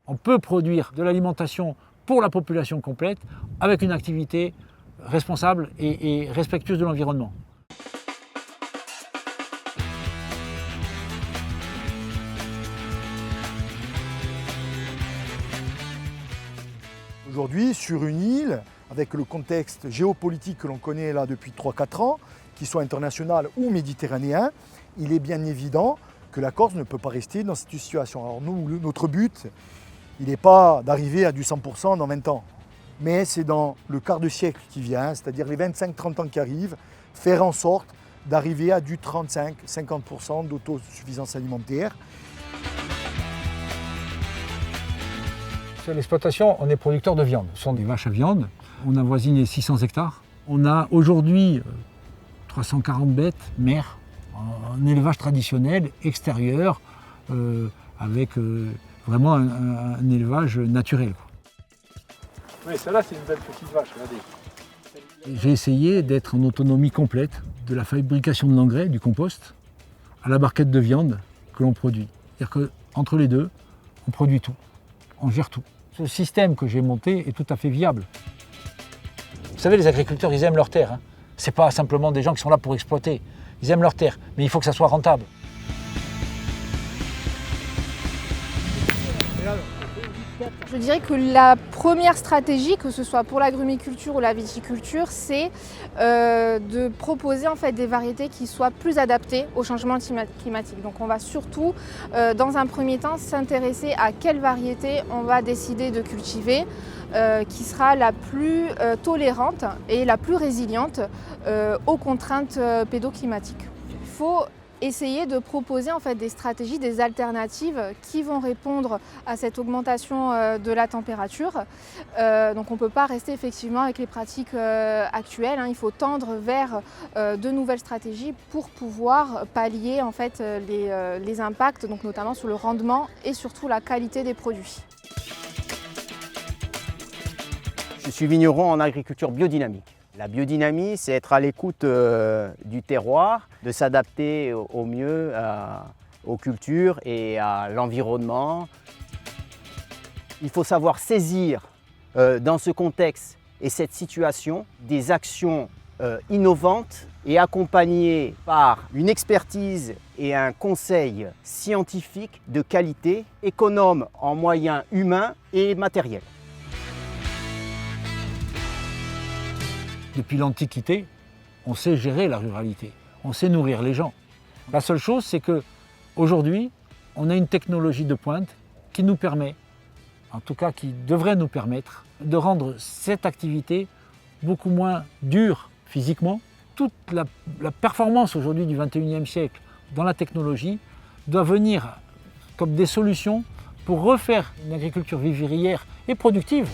On peut produire de l'alimentation pour la population complète avec une activité responsable et respectueuse de l'environnement. Aujourd'hui, sur une île, avec le contexte géopolitique que l'on connaît là depuis 3-4 ans, qu'il soit international ou méditerranéen, il est bien évident que la Corse ne peut pas rester dans cette situation. Alors nous, notre but, il n'est pas d'arriver à du 100% dans 20 ans, mais c'est dans le quart de siècle qui vient, c'est-à-dire les 25-30 ans qui arrivent, faire en sorte d'arriver à du 35-50% d'autosuffisance alimentaire. Sur l'exploitation, on est producteur de viande. Ce sont des vaches à viande. On avoisine les 600 hectares. On a aujourd'hui 340 bêtes mères en élevage traditionnel, extérieur, avec vraiment un élevage naturel. Oui, celle-là, c'est une belle petite vache, regardez. J'ai essayé d'être en autonomie complète de la fabrication de l'engrais, du compost, à la barquette de viande que l'on produit. C'est-à-dire qu'entre les deux, on produit tout, on gère tout. Ce système que j'ai monté est tout à fait viable. Vous savez, les agriculteurs, ils aiment leur terre. Hein. Ce n'est pas simplement des gens qui sont là pour exploiter. Ils aiment leur terre, mais il faut que ça soit rentable. Je dirais que la première stratégie, que ce soit pour l'agrumiculture ou la viticulture, c'est de proposer en fait des variétés qui soient plus adaptées au changement climatique. Donc on va surtout, dans un premier temps, s'intéresser à quelle variété on va décider de cultiver, qui sera la plus tolérante et la plus résiliente aux contraintes pédoclimatiques. Il faut essayer de proposer en fait des stratégies, des alternatives qui vont répondre à cette augmentation de la température. Donc on ne peut pas rester effectivement avec les pratiques actuelles, hein. Il faut tendre vers de nouvelles stratégies pour pouvoir pallier en fait les impacts, donc notamment sur le rendement et surtout la qualité des produits. Je suis vigneron en agriculture biodynamique. La biodynamie, c'est être à l'écoute du terroir, de s'adapter au mieux aux cultures et à l'environnement. Il faut savoir saisir dans ce contexte et cette situation des actions innovantes et accompagnées par une expertise et un conseil scientifique de qualité, économe en moyens humains et matériels. Depuis l'Antiquité, on sait gérer la ruralité, on sait nourrir les gens. La seule chose, c'est qu'aujourd'hui, on a une technologie de pointe qui nous permet, en tout cas qui devrait nous permettre, de rendre cette activité beaucoup moins dure physiquement. Toute la performance aujourd'hui du XXIe siècle dans la technologie doit venir comme des solutions pour refaire une agriculture vivrière et productive.